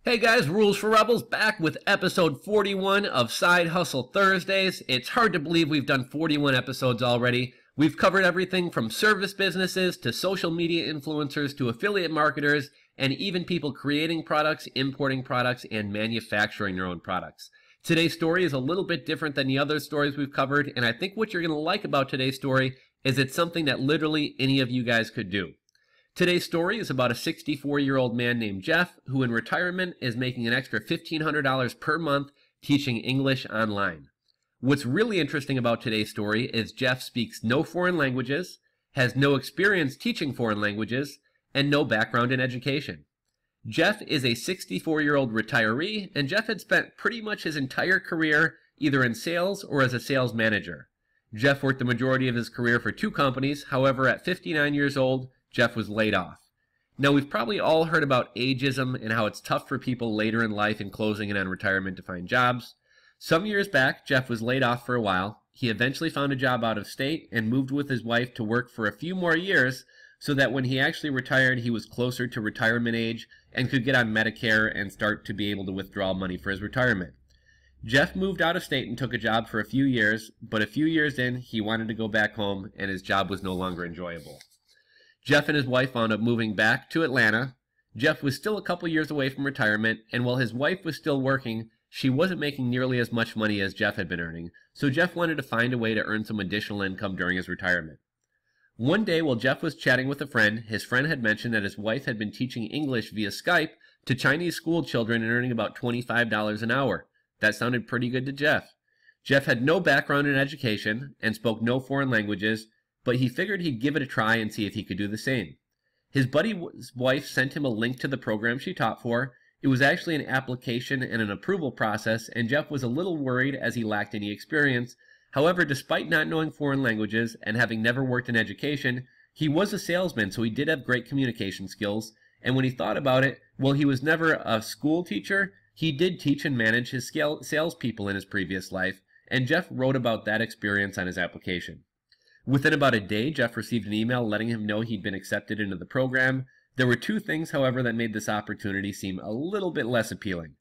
Hey guys, Rules for Rebels back with episode 41 of Side Hustle Thursdays. It's hard to believe we've done 41 episodes already. We've covered everything from service businesses to social media influencers to affiliate marketers and even people creating products, importing products, and manufacturing their own products. Today's story is a little bit different than the other stories we've covered, and I think what you're going to like about today's story is it's something that literally any of you guys could do. Today's story is about a 64-year-old man named Jeff who in retirement is making an extra $1,500 per month teaching English online. What's really interesting about today's story is Jeff speaks no foreign languages, has no experience teaching foreign languages, and no background in education. Jeff is a 64-year-old retiree, and Jeff had spent pretty much his entire career either in sales or as a sales manager. Jeff worked the majority of his career for two companies. However, at 59 years old, Jeff was laid off. Now, we've probably all heard about ageism and how it's tough for people later in life in closing in on retirement to find jobs. Some years back, Jeff was laid off for a while. He eventually found a job out of state and moved with his wife to work for a few more years so that when he actually retired, he was closer to retirement age and could get on Medicare and start to be able to withdraw money for his retirement. Jeff moved out of state and took a job for a few years, but a few years in, he wanted to go back home and his job was no longer enjoyable. Jeff and his wife wound up moving back to Atlanta. Jeff was still a couple years away from retirement, and while his wife was still working, she wasn't making nearly as much money as Jeff had been earning, so Jeff wanted to find a way to earn some additional income during his retirement. One day while Jeff was chatting with a friend, his friend had mentioned that his wife had been teaching English via Skype to Chinese school children and earning about $25 an hour. That sounded pretty good to Jeff. Jeff had no background in education and spoke no foreign languages, but he figured he'd give it a try and see if he could do the same. His buddy's wife sent him a link to the program she taught for. It was actually an application and an approval process, and Jeff was a little worried as he lacked any experience. However, despite not knowing foreign languages and having never worked in education, he was a salesman, so he did have great communication skills. And when he thought about it, while he was never a school teacher, he did teach and manage his salespeople in his previous life, and Jeff wrote about that experience on his application. Within about a day, Jeff received an email letting him know he'd been accepted into the program. There were two things, however, that made this opportunity seem a little bit less appealing.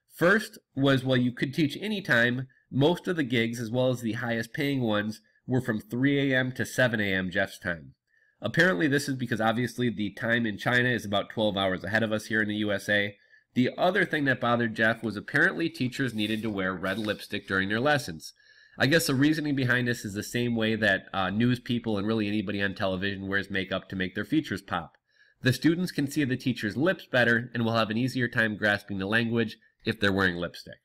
First was, while you could teach anytime, most of the gigs, as well as the highest paying ones, were from 3 a.m. to 7 a.m. Jeff's time. Apparently this is because obviously the time in China is about 12 hours ahead of us here in the USA. The other thing that bothered Jeff was apparently teachers needed to wear red lipstick during their lessons. I guess the reasoning behind this is the same way that news people and really anybody on television wears makeup to make their features pop. The students can see the teacher's lips better and will have an easier time grasping the language if they're wearing lipstick.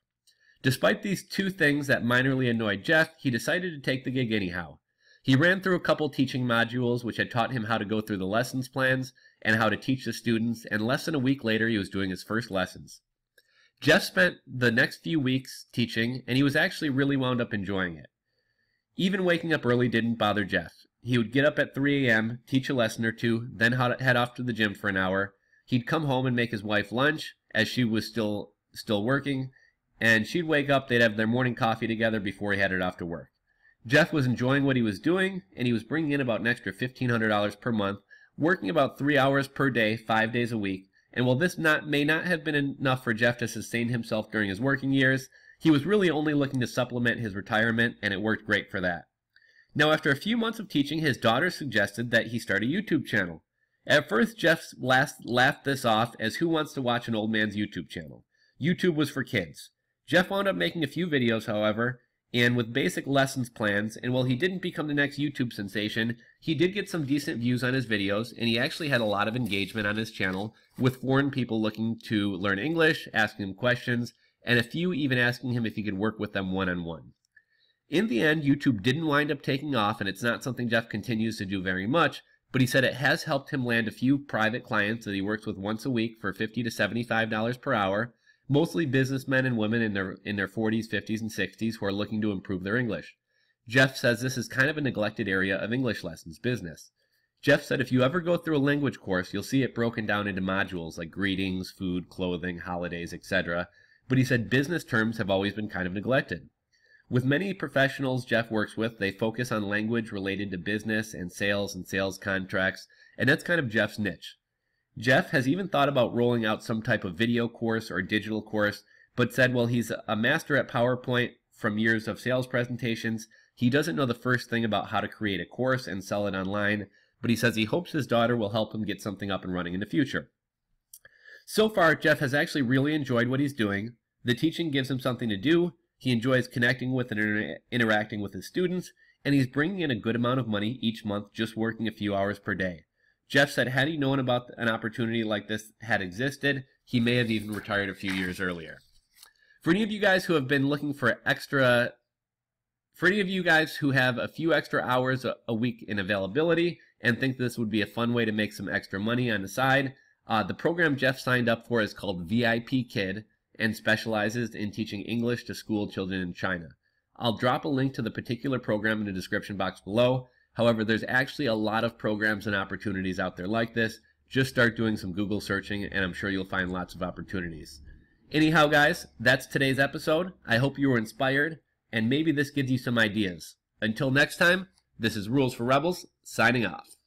Despite these two things that minorly annoyed Jeff, he decided to take the gig anyhow. He ran through a couple teaching modules which had taught him how to go through the lessons plans and how to teach the students, and less than a week later he was doing his first lessons. Jeff spent the next few weeks teaching, and he was actually really wound up enjoying it. Even waking up early didn't bother Jeff. He would get up at 3 a.m., teach a lesson or two, then head off to the gym for an hour. He'd come home and make his wife lunch, as she was still working, and she'd wake up, they'd have their morning coffee together before he headed off to work. Jeff was enjoying what he was doing, and he was bringing in about an extra $1,500 per month, working about 3 hours per day, 5 days a week. And while this may not have been enough for Jeff to sustain himself during his working years, he was really only looking to supplement his retirement, and it worked great for that. Now, after a few months of teaching, his daughter suggested that he start a YouTube channel. At first, Jeff laughed this off as who wants to watch an old man's YouTube channel? YouTube was for kids. Jeff wound up making a few videos, however, and with basic lessons plans, and while he didn't become the next YouTube sensation, he did get some decent views on his videos, and he actually had a lot of engagement on his channel, with foreign people looking to learn English, asking him questions, and a few even asking him if he could work with them one-on-one. In the end, YouTube didn't wind up taking off, and it's not something Jeff continues to do very much, but he said it has helped him land a few private clients that he works with once a week for $50 to $75 per hour, mostly businessmen and women in their 40s, 50s, and 60s who are looking to improve their English. Jeff says this is kind of a neglected area of English lessons business. Jeff said if you ever go through a language course, you'll see it broken down into modules like greetings, food, clothing, holidays, etc. But he said business terms have always been kind of neglected. With many professionals Jeff works with, they focus on language related to business and sales contracts, and that's kind of Jeff's niche. Jeff has even thought about rolling out some type of video course or digital course, but said, well, he's a master at PowerPoint from years of sales presentations. He doesn't know the first thing about how to create a course and sell it online, but he says he hopes his daughter will help him get something up and running in the future. So far, Jeff has actually really enjoyed what he's doing. The teaching gives him something to do. He enjoys connecting with and interacting with his students, and he's bringing in a good amount of money each month just working a few hours per day. Jeff said had he known about an opportunity like this had existed, he may have even retired a few years earlier. For any of you guys who have been looking for any of you guys who have a few extra hours a week in availability and think this would be a fun way to make some extra money on the side, the program Jeff signed up for is called VIP Kid and specializes in teaching English to school children in China. I'll drop a link to the particular program in the description box below. However, there's actually a lot of programs and opportunities out there like this. Just start doing some Google searching and I'm sure you'll find lots of opportunities. Anyhow, guys, that's today's episode. I hope you were inspired and maybe this gives you some ideas. Until next time, this is Rules for Rebels, signing off.